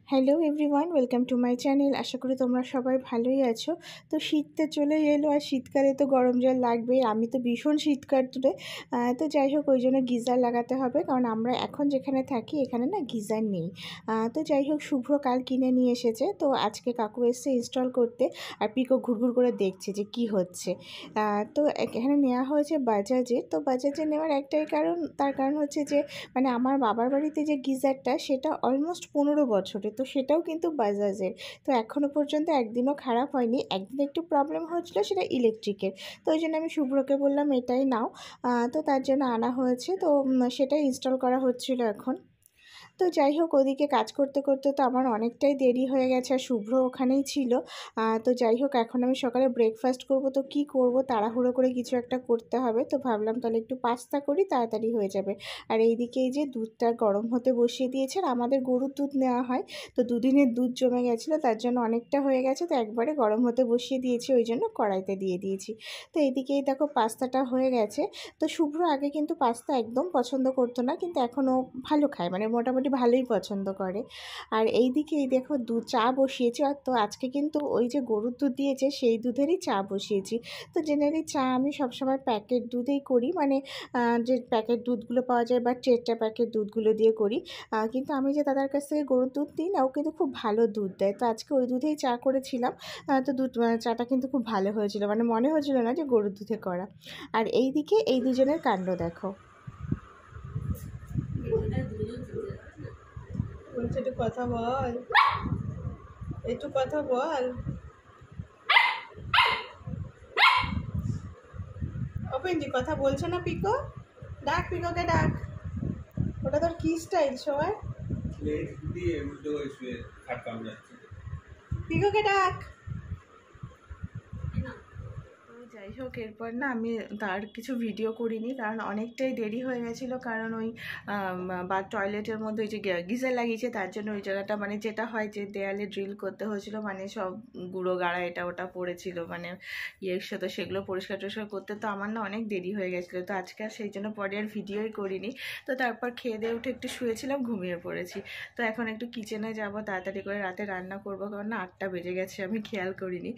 Hello everyone, welcome to my channel. আশা করি তোমরা সবাই ভালোই আছো। তো শীতটা চলে এলো আর শীতকালে তো গরম জল লাগবেই। আমি তো ভীষণ শীতকাতুরে। তো যাই হোক, ওই জন্য গিজার লাগাতে হবে, কারণ আমরা এখন যেখানে থাকি এখানে না গিজার নেই। তো যাই হোক, শুভ্র কাল কিনে নিয়ে এসেছে, তো আজকে কাকু এসছে ইনস্টল করতে। আর পিকো ঘুরঘুর করে দেখছে যে কি হচ্ছে। তো এখানে নেওয়া হয়েছে বাজাজে। তো বাজাজে নেওয়ার একটাই কারণ, তার কারণ হচ্ছে যে মানে আমার বাবার বাড়িতে যে গিজারটা সেটা অলমোস্ট 15 বছরের, তো সেটাও কিন্তু বাজাজের। তো এখনও পর্যন্ত একদিনও খারাপ হয়নি। একদিন একটু প্রবলেম হচ্ছিলো, সেটা ইলেকট্রিকের। তো ওই জন্য আমি শুভ্রকে বললাম এটাই নাও। তো তার জন্য আনা হয়েছে। তো সেটাই ইনস্টল করা হচ্ছিলো এখন। তো যাই হোক, ওদিকে কাজ করতে করতে তো আমার অনেকটাই দেরি হয়ে গেছে, আর শুভ্র ওখানেই ছিল। তো যাই হোক, এখন আমি সকালে ব্রেকফাস্ট করব। তো কি করব, তাড়াহুড়ো করে কিছু একটা করতে হবে। তো ভাবলাম তাহলে একটু পাস্তা করি, তাড়াতাড়ি হয়ে যাবে। আর এইদিকে এই যে দুধটা গরম হতে বসিয়ে দিয়েছে। আর আমাদের গরুর দুধ নেওয়া হয়, তো দুদিনের দুধ জমে গেছিলো, তার জন্য অনেকটা হয়ে গেছে। তো একবারে গরম হতে বসিয়ে দিয়েছি, ওই জন্য কড়াইতে দিয়ে দিয়েছি। তো এইদিকেই দেখো পাস্তাটা হয়ে গেছে। তো শুভ্র আগে কিন্তু পাস্তা একদম পছন্দ করতো না, কিন্তু এখনও ভালো খায়, মানে মোটামুটি ভালোই পছন্দ করে। আর এইদিকে এই দেখো দুধ চা বসিয়েছি। আর তো আজকে কিন্তু ওই যে গরুর দুধ দিয়েছে সেই দুধেরই চা বসিয়েছি। তো জেনারেলি চা আমি সবসময় প্যাকেট দুধেই করি, মানে যে প্যাকেট দুধগুলো পাওয়া যায় বা চেটটা প্যাকেট দুধগুলো দিয়ে করি। কিন্তু আমি যে দাদার কাছ থেকে গরুর দুধ দিই না, ও কিন্তু খুব ভালো দুধ দেয়। তো আজকে ওই দুধেই চা করেছিলাম। তো চাটা কিন্তু খুব ভালো হয়েছিল, মানে মনে হয়েছিল না যে গরুর দুধে করা। আর এইদিকে এই দুজনের কাণ্ড দেখো। একটু কথা বল, একটু কথা বল। অপেন্দি কথা বলছে না পিকো? ডাক, পিকোকে ডাক। ওটা তোর কি স্টাইল সবাই? পিকোকে ডাক। যাই হোক, এরপর না আমি তার কিছু ভিডিও করিনি, কারণ অনেকটাই দেরি হয়ে গেছিলো। কারণ ওই বা টয়লেটের মধ্যে ওই যে গিজার লাগিয়েছে, তার জন্য ওই জায়গাটা মানে যেটা হয় যে দেয়ালে ড্রিল করতে হয়েছিল, মানে সব গুঁড়ো গাড়া এটা ওটা পড়েছিল, মানে ইয়ের সাথে সেগুলো পরিষ্কার টরিষ্কার করতে তো আমার না অনেক দেরি হয়ে গেছিলো। তো আজকে আর সেই জন্য পরে আর ভিডিওই করিনি। তো তারপর খেয়ে দিয়ে উঠে একটু শুয়েছিলাম, ঘুমিয়ে পড়েছি। তো এখন একটু কিচেনে যাব, তাড়াতাড়ি করে রাতে রান্না করবো, কারণ না 8টা বেজে গেছে, আমি খেয়াল করিনি।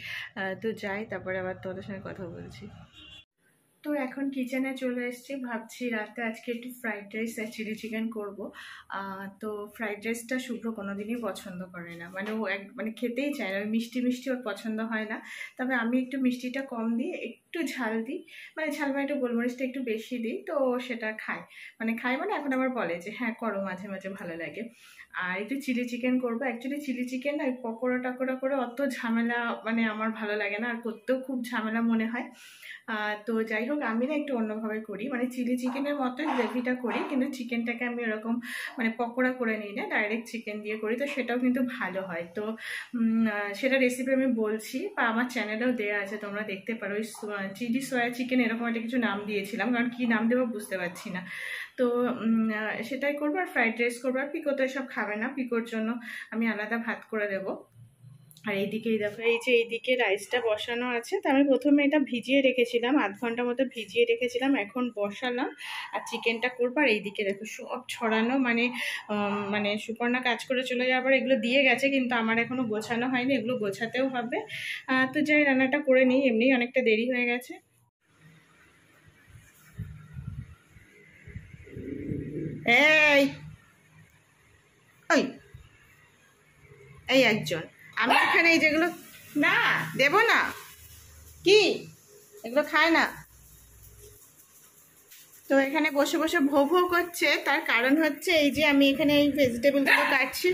তো যাই, তারপরে আবার তোমাদের সঙ্গে কথা বলছি। তো এখন কিচেনে চলে এসেছি, ভাবছি রাতে আজকে একটু ফ্রাইড রাইস আর চিলি চিকেন করবো। তো ফ্রাইড রাইসটা শুভ্র কোনোদিনই পছন্দ করে না, মানে ও মানে খেতেই চায় না, ওই মিষ্টি মিষ্টি ওর পছন্দ হয় না। তবে আমি একটু মিষ্টিটা কম দিই, একটু ঝাল দিই, মানে ঝাল মানে একটু গোলমরিচটা একটু বেশি দিই, তো সেটা খায়। মানে এখন আবার বলে যে হ্যাঁ করো, মাঝে মাঝে ভালো লাগে। আর একটু চিলি চিকেন করবো। অ্যাকচুয়ালি চিলি চিকেন না পকোড়া টকোড়া করে অত ঝামেলা মানে আমার ভালো লাগে না, আর করতেও খুব ঝামেলা মনে হয়। তো যাই হোক, আমি না একটু অন্যভাবে করি, মানে চিলি চিকেনের মতোই গ্রেভিটা করি, কিন্তু চিকেনটাকে আমি এরকম মানে পকোড়া করে নিই না, ডাইরেক্ট চিকেন দিয়ে করি, তো সেটাও কিন্তু ভালো হয়। তো সেটা রেসিপি আমি বলছি, বা আমার চ্যানেলেও দেওয়া আছে, তোমরা দেখতে পারো। ওই চিলি সয়া চিকেন এরকম একটা কিছু নাম দিয়েছিলাম, কারণ কী নাম দেবো বুঝতে পারছি না। তো সেটাই করবো। আর ফ্রাইড রাইস করবো। আর পিকো তো এসব খাবে না, পিকোর জন্য আমি আলাদা ভাত করে দেবো। আর এইদিকেই দেখো, এই যে এইদিকে রাইসটা বসানো আছে। তো আমি প্রথমে এটা ভিজিয়ে রেখেছিলাম, আধ ঘন্টা মতো ভিজিয়ে রেখেছিলাম, এখন বসালাম আর চিকেনটা করবো। আর এইদিকে দেখো সব ছড়ানো, মানে সুপর্ণা কাজ করে চলে যাওয়ার পর এগুলো দিয়ে গেছে, কিন্তু আমার এখনো গোছানো হয়নি, এগুলো গোছাতেও হবে। তো যাই, রান্নাটা করে নিই, এমনি অনেকটা দেরি হয়ে গেছে। এই ওই এই একজন, আমি এখানে এই যেগুলো না দেব না, কি এগুলো খায় না। তো এখানে বসে বসে ভো ভো করছে, তার কারণ হচ্ছে এই যে আমি এখানে এই ভেজিটেবলগুলো কাটছি,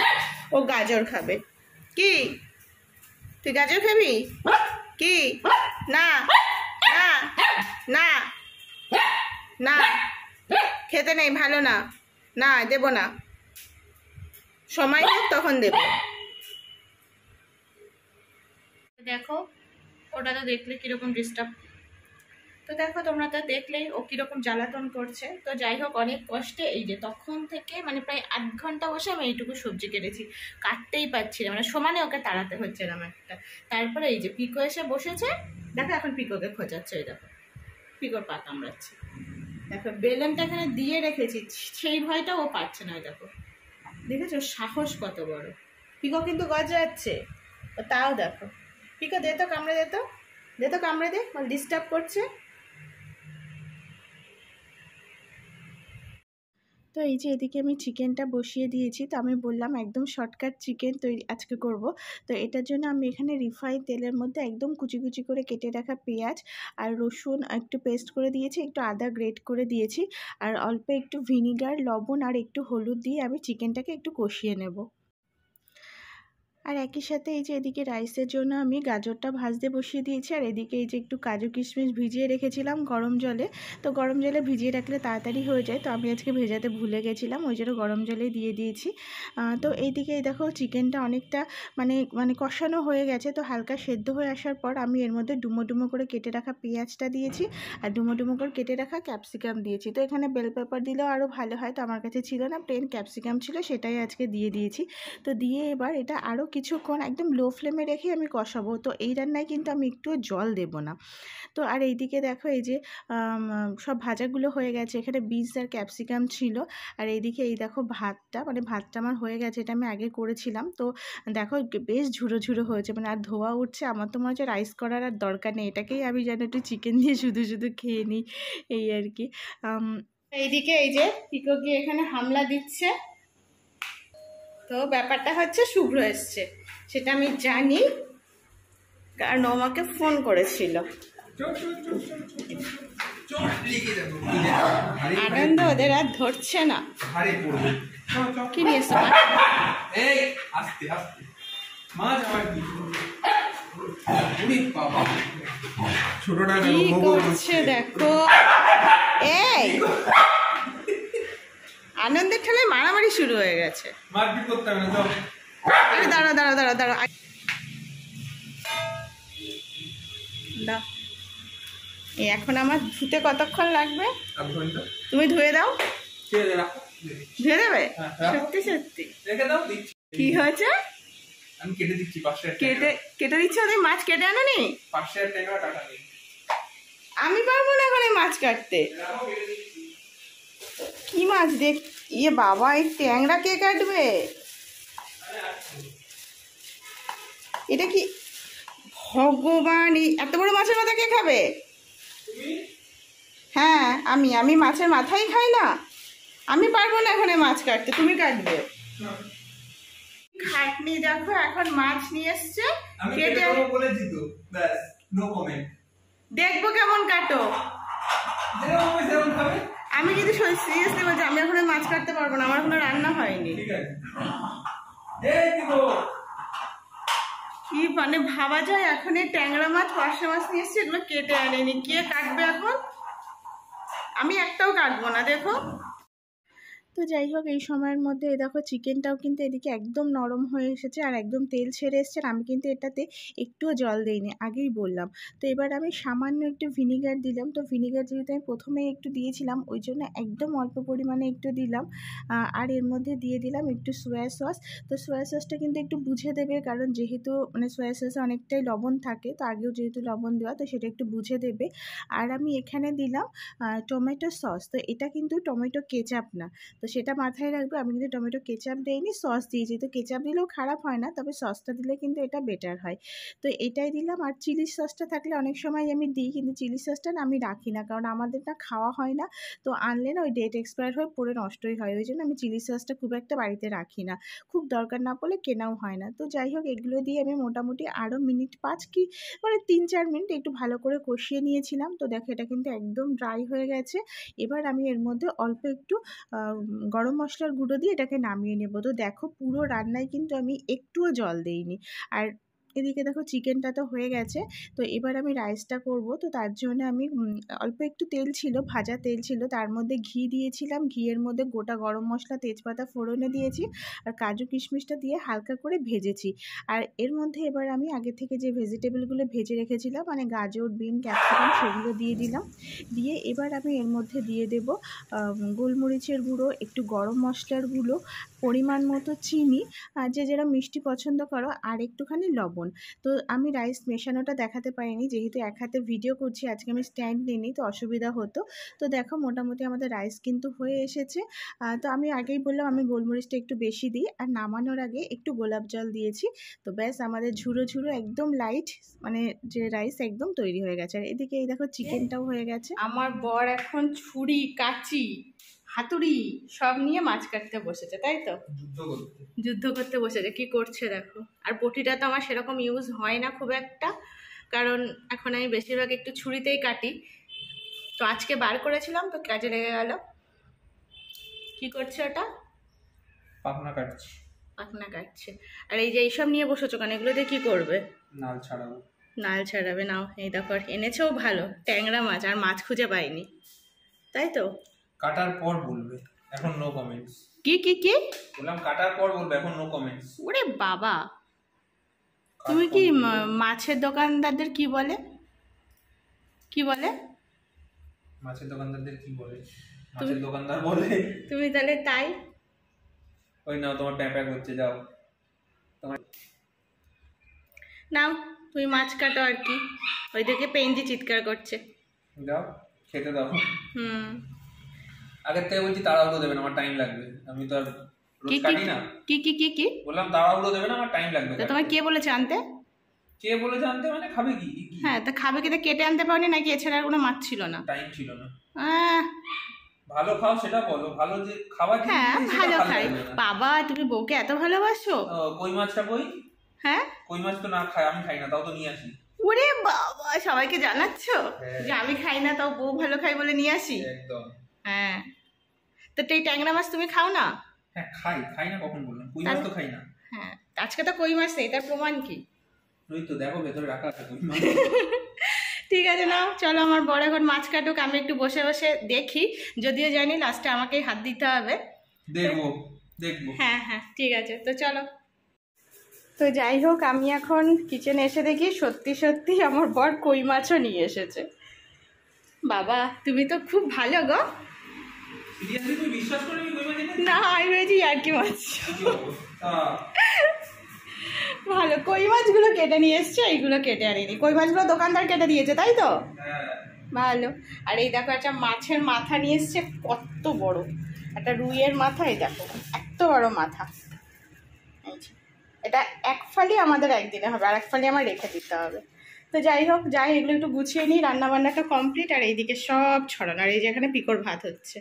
ও গাজর খাবে। কি তুই গাজর খাবি? কি না না না না, খেতে নেই, ভালো না, না দেব না, সময় হোক তখন দেব। দেখো ওটা তো দেখলে কিরকম ডিস্টার্ব। তো দেখো তোমরা তো দেখলেই ও কিরকম জ্বালাতন করছে। তো যাই হোক, অনেক কষ্টে এই যে তখন থেকে মানে প্রায় 8 ঘন্টা বসে আমি এইটুকু সবজি কেটেছি, কাটতেই পারছি না, মানে সমানে ওকে তাড়াতে হচ্ছে এরকম একটা। তারপরে এই যে পিকো এসে বসেছে, দেখো এখন পিকোকে খোঁজাচ্ছে, ওই দেখো পিকোর পা কামড়াচ্ছে। দেখো বেলুনটা এখানে দিয়ে রেখেছি, সেই ভয়টা ও পাচ্ছে না। দেখো দেখেছো সাহস কত বড়। পিকো কিন্তু গজাচ্ছে, তাও দেখো। পিকো দে তো, কামড়ে দে তো, দে তো কামড়ে দে, ডিস্টার্ব করছে। তো এই যে এদিকে আমি চিকেনটা বসিয়ে দিয়েছি। তো আমি বললাম একদম শর্টকাট চিকেন তৈরি আজকে করব। তো এটার জন্য আমি এখানে রিফাইন তেলের মধ্যে একদম কুচি কুচি করে কেটে রাখা পেঁয়াজ আর রসুন একটু পেস্ট করে দিয়েছি, একটু আদা গ্রেট করে দিয়েছি, আর অল্প একটু ভিনিগার, লবণ আর একটু হলুদ দিয়ে আমি চিকেনটাকে একটু কষিয়ে নেব। আর একই সাথে এই যে এদিকে রাইসের জন্য আমি গাজরটা ভাজতে বসিয়ে দিয়েছি, আর এদিকে এই যে একটু কাজু কিশমিশ ভিজিয়ে রেখেছিলাম গরম জলে। তো গরম জলে ভিজিয়ে রাখলে তাড়াতাড়ি হয়ে যায়, তো আমি আজকে ভেজাতে ভুলে গেছিলাম, ওই জন্য গরম জলেই দিয়ে দিয়েছি। তো এইদিকে দেখো চিকেনটা অনেকটা মানে কষানো হয়ে গেছে। তো হালকা সেদ্ধ হয়ে আসার পর আমি এর মধ্যে ডুমো ডুমো করে কেটে রাখা পেঁয়াজটা দিয়েছি, আর ডুমো ডুমো করে কেটে রাখা ক্যাপসিকাম দিয়েছি। তো এখানে বেল পেপার দিলেও আরও ভালো হয়, তো আমার কাছে ছিল না, প্লেন ক্যাপসিকাম ছিল, সেটাই আজকে দিয়ে দিয়েছি। তো দিয়ে এবার এটা আরও কিছুক্ষণ একদম লো ফ্লেমে রেখে আমি কষাবো। তো এই রান্নায় কিন্তু আমি একটুও জল দেব না। তো আর এইদিকে দেখো এই যে সব ভাজাগুলো হয়ে গেছে, এখানে বিনস আর ক্যাপসিকাম ছিল। আর এইদিকে এই দেখো ভাতটা আমার হয়ে গেছে, এটা আমি আগে করেছিলাম। তো দেখো বেশ ঝুরো ঝুরো হয়েছে, আর ধোয়া উঠছে। আমার তো মনে হচ্ছে রাইস করার আর দরকার নেই, এটাকেই আমি যেন একটু চিকেন দিয়ে শুধু শুধু খেয়ে নিই, এই আর কি। এইদিকে এই যে পিকো গিয়ে এখানে হামলা দিচ্ছে। তো ব্যাপারটা হচ্ছে শুভ্র এসছে, সেটা আমি জানি, কারণ ও আমাকে ফোন করেছিল। আনন্দ ওদের আর ধরছে না। কি নিয়েছো? কি করছে দেখো, এই আনন্দের ঠেলায় মারামারি শুরু হয়ে গেছে। আরে দাঁড়া দাঁড়া দাঁড়া দাঁড়া, এখন আমার ধুতে কতক্ষণ লাগবে? তুমি ধুয়ে দাও। ধুয়ে দেবে? সত্যি সত্যি? কি হয়েছে? আমি কেটে দিচ্ছি, কেটে দিচ্ছি। ওদের মাছ কেটে আনো নি? আমি পারবো না এখন মাছ কাটতে। কি মাছ দেখ, ইয়ে বাবা, এই ট্যাংরা কে কাটবে? এটা কি ভগবান, এত বড় মাছের মাথা কে খাবে? হ্যাঁ আমি মাছের মাথাই খাই না, আমি পারবো না এখন মাছ কাটতে, তুমি কাটবে। খাটনি দেখো, এখন মাছ নিয়ে এসছে, দেখবো কেমন কাটো। আমি কিন্তু সিরিয়াসলি বলছি, আমি এখন মাছ কাটতে পারবো না, আমার কোনো রান্না হয়নি। কি ভাবা যায়, এখন এই ট্যাংরা মাছ, পার্শে মাছ নিয়ে এসছে, এগুলো কেটে আনেনি, কে কাটবে এখন? আমি একটাও কাটবো না, দেখো। তো যাই হোক, এই সময়ের মধ্যে দেখো চিকেনটাও কিন্তু এদিকে একদম নরম হয়ে এসেছে, আর একদম তেল ছেড়ে এসছে। আর আমি কিন্তু এটাতে একটুও জল দিইনি, আগেই বললাম। তো এবার আমি সামান্য একটু ভিনিগার দিলাম। তো ভিনিগার যেহেতু আমি প্রথমেই একটু দিয়েছিলাম, ওই জন্য একদম অল্প পরিমাণে একটু দিলাম। আর এর মধ্যে দিয়ে দিলাম একটু সয়া সস। তো সয়া সসটা কিন্তু একটু বুঝে দেবে, কারণ যেহেতু সয়া সসে অনেকটাই লবণ থাকে, তো আগেও যেহেতু লবণ দেওয়া, তো সেটা একটু বুঝে দেবে। আর আমি এখানে দিলাম টমেটো সস। তো এটা কিন্তু টমেটো কেচাপ না, তো সেটা মাথায় রাখবে। আমি কিন্তু টমেটো কেচাপ দিইনি, সস দিয়েছি। তো কেচাপ দিলেও খারাপ হয় না, তবে সসটা দিলে কিন্তু এটা বেটার হয়। তো এটাই দিলাম। আর চিলি সসটা থাকলে অনেক সময় আমি দিই, কিন্তু চিলি সসটা না আমি রাখি না, কারণ আমাদের না খাওয়া হয় না। তো আনলে না ওই ডেট এক্সপায়ার হয়ে পড়ে নষ্টই হয়, ওই জন্য আমি চিলি সসটা খুব একটা বাড়িতে রাখি না, খুব দরকার না পড়লে কেনাও হয় না। তো যাই হোক, এগুলো দিয়ে আমি মোটামুটি আরও মিনিট 5 কি 3-4 মিনিট একটু ভালো করে কষিয়ে নিয়েছিলাম। তো দেখো এটা কিন্তু একদম ড্রাই হয়ে গেছে। এবার আমি এর মধ্যে অল্প একটু গরম মশলার গুঁড়ো দিয়ে এটাকে নামিয়ে নেব। তো দেখো পুরো রান্নায় কিন্তু আমি একটুও জল দিইনি। আর এদিকে দেখো চিকেনটা তো হয়ে গেছে। তো এবার আমি রাইসটা করব। তো তার জন্য আমি অল্প একটু তেল ছিল, ভাজা তেল ছিল, তার মধ্যে ঘি দিয়েছিলাম। ঘিয়ের মধ্যে গোটা গরম মশলা, তেজপাতা ফোড়নে দিয়েছি, আর কাজু কিশমিশটা দিয়ে হালকা করে ভেজেছি। আর এর মধ্যে এবার আমি আগে থেকে যে ভেজিটেবলগুলো ভেজে রেখেছিলাম, গাজর, বিন, ক্যাপসিকাম, সেগুলো দিয়ে দিলাম। দিয়ে এবার আমি এর মধ্যে দিয়ে দেব গোলমরিচের গুঁড়ো, একটু গরম মশলার গুঁড়ো, পরিমাণ মতো চিনি, আর যে যারা মিষ্টি পছন্দ করো, আর একটুখানি লবণ। তো আমি রাইস মেশানোটা দেখাতে পারিনি, যেহেতু এক হাতে ভিডিও করছি, আজকে আমি স্ট্যান্ড নিইনি, তো অসুবিধা হতো। তো দেখো মোটামুটি আমাদের রাইস কিন্তু হয়ে এসেছে। তো আমি আগেই বললাম আমি গোলমরিচটা একটু বেশি দিই, আর নামানোর আগে একটু গোলাপ জল দিয়েছি। তো ব্যাস আমাদের ঝুরো ঝুরো একদম লাইট মানে যে রাইস একদম তৈরি হয়ে গেছে। আর এদিকে এই দেখো চিকেনটাও হয়ে গেছে। আমার বর এখন ছুরি, কাঁচি, হাতুড়ি সব নিয়ে মাছ কাটতে বসেছে, তাই তো? যুদ্ধ করতে বসেছে। কি করছে দেখো। আর বটিটা তো আমার সেরকম ইউজ হয় না খুব একটা, কারণ এখন আমি বেশিরভাগ একটু ছুরিতেই কাটি। তো আজকে বার করেছিলাম, তো কাজে লেগে গেল। কি করছে ওটা? পাখনা কাটছি। পাখনা কাটছে। আর এই যে এইসব নিয়ে বসেছো কেন? এগুলো দিয়ে কি করবে? নাল ছাড়াবো। নাল ছাড়াবে? নাও এই দেখো, এনেছেও ভালো ট্যাংরা মাছ, আর মাছ খুঁজে পাইনি, তাই তো? কাটার পর বলবে, এখন নো কমেন্টস। কি কি কি বললাম কাটার পর বলবে, এখন নো কমেন্টস। ওরে বাবা, তুমি কি মাছের দোকানদারদের কি বলে? কি বলে? মাছের দোকানদারদের কি বলে? মাছের দোকানদার বলে। তুমি তাহলে তাই? ওই নাও তোমার প্যাঁপা করছে, যাও তোমার। নাও তুমি মাছ কাটো আর কি। ওইদিকে পেঞ্জি চিৎকার করছে। যাও খেতে দাও। হুম। আগের থেকে বলছি তাড়াহুড়ো দেবে না, আমার টাইম লাগবে। আমি তো আর রোজ কাটি না। কি কি কি কি বললাম তাড়াহুড়ো দেবে না, আমার টাইম লাগবে। তো তোমায় কে বলেছে আনতে? কে বলেছে আনতে মানে? খাবে কি? হ্যাঁ, তা খাবে কি? কেটে আনতে পারোনি নাকি? এছাড়া আর কোনো মাছ ছিল না? টাইম ছিল না। ভালো খাও সেটা বলো, ভালো যে খাবার। হ্যাঁ ভালো খাই। বাবা, তুমি বউকে এত ভালোবাসো? কই মাছটা কই? হ্যাঁ, কই মাছ তো না খাই, আমি খাই না, তাও তো নিয়ে আসি। ওরে বাবা, সবাইকে জানাচ্ছ যে আমি খাই না তাও বউ ভালো খাই বলে নিয়ে আসি? একদম। হ্যাঁ, তো এই ট্যাংরা মাছ তুমি খাও না? হ্যাঁ খাই না, কখন বললাম? কই মাছ তো খাই না। হ্যাঁ, আজকে তো কই মাছ নেই, তার প্রমাণ কি? ওই তো দেখো ভেতরে রাখা আছে কই মাছ। ঠিক আছে, নাও চলো, আমার বড় এখন মাছ কাটুক, আমি একটু বসে বসে দেখি, যদিও জানি লাস্টে আমাকেই হাত দিতে হবে। দেখবো। হ্যাঁ হ্যাঁ ঠিক আছে, তো চলো। তো যাই হোক, আমি এখন কিচেনে এসে দেখি সত্যি সত্যি আমার বর কই মাছও নিয়ে এসেছে। বাবা, তুমি তো খুব ভালো গো। না, আমি ভেবেছি আর কি মাছ। ভালো, কই মাছগুলো কেটে নিয়ে এসছে, এইগুলো কেটে আনিনি। কই মাছগুলো দোকানদার কেটে দিয়েছে, তাই তো? ভালো। আর এই দেখো একটা মাছের মাথা নিয়ে এসছে, কত বড় একটা রুইয়ের মাথা। এই দেখো এত বড় মাথা। এটা এক ফালি আমাদের একদিনে হবে, আর এক ফালি আমার রেখে দিতে হবে। তো যাই হোক, এগুলো একটু গুছিয়ে নিই। রান্নাবান্নাটা কমপ্লিট, আর এইদিকে সব ছড়ানো, আর এই যে এখানে পিকোর ভাত হচ্ছে।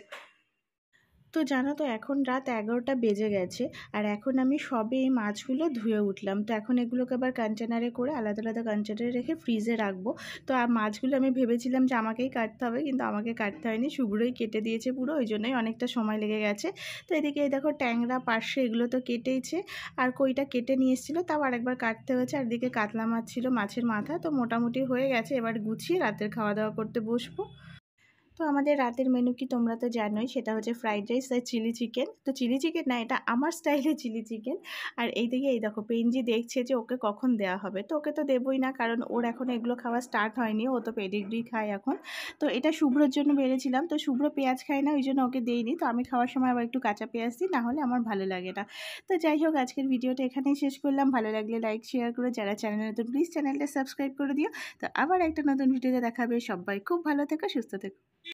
তো জানো তো এখন রাত 11টা বেজে গেছে, আর এখন আমি সবে এই মাছগুলো ধুয়ে উঠলাম। তো এখন এগুলোকে আবার কন্টেনারে করে আলাদা আলাদা কন্টেনারে রেখে ফ্রিজে রাখবো। তো আর মাছগুলো আমি ভেবেছিলাম যে আমাকেই কাটতে হবে, কিন্তু আমাকে কাটতে হয়নি, শুভ্রই কেটে দিয়েছে পুরো, ওই জন্যই অনেকটা সময় লেগে গেছে। তো এদিকে এই দেখো ট্যাংরা, পার্শে এগুলো তো কেটেইছে, আর কইটা কেটে নিয়ে এসেছিলো, তাও আরেকবার কাটতে হয়েছে। আর দিকে কাতলা মাছ ছিল, মাছের মাথা, তো মোটামুটি হয়ে গেছে। এবার গুছিয়ে রাতের খাওয়া দাওয়া করতে বসবো। তো আমাদের রাতের মেনু কি তোমরা তো জানোই, সেটা হচ্ছে ফ্রাইড রাইস আর চিলি চিকেন। তো চিলি চিকেন না, এটা আমার স্টাইলে চিলি চিকেন। আর এইদিকে এই দেখো পেঞ্জি দেখছে যে ওকে কখন দেওয়া হবে। তো ওকে তো দেবই না, কারণ ওর এখন এগুলো খাওয়া স্টার্ট হয়নি, ও তো পেডিগ্রি খায় এখন। তো এটা শুভ্রর জন্য বেড়েছিলাম, তো শুভ্র পেঁয়াজ খায় না, ওই জন্য ওকে দেইনি। তো আমি খাওয়ার সময় আবার একটু কাঁচা পেঁয়াজ দিই, নাহলে আমার ভালো লাগে না। তো যাই হোক, আজকের ভিডিওটা এখানেই শেষ করলাম। ভালো লাগলে লাইক শেয়ার করে, যারা চ্যানেলে নতুন প্লিজ চ্যানেলটা সাবস্ক্রাইব করে দিও। তো আবার একটা নতুন ভিডিওতে দেখাবে। সবাই খুব ভালো থেকো, সুস্থ থেকো।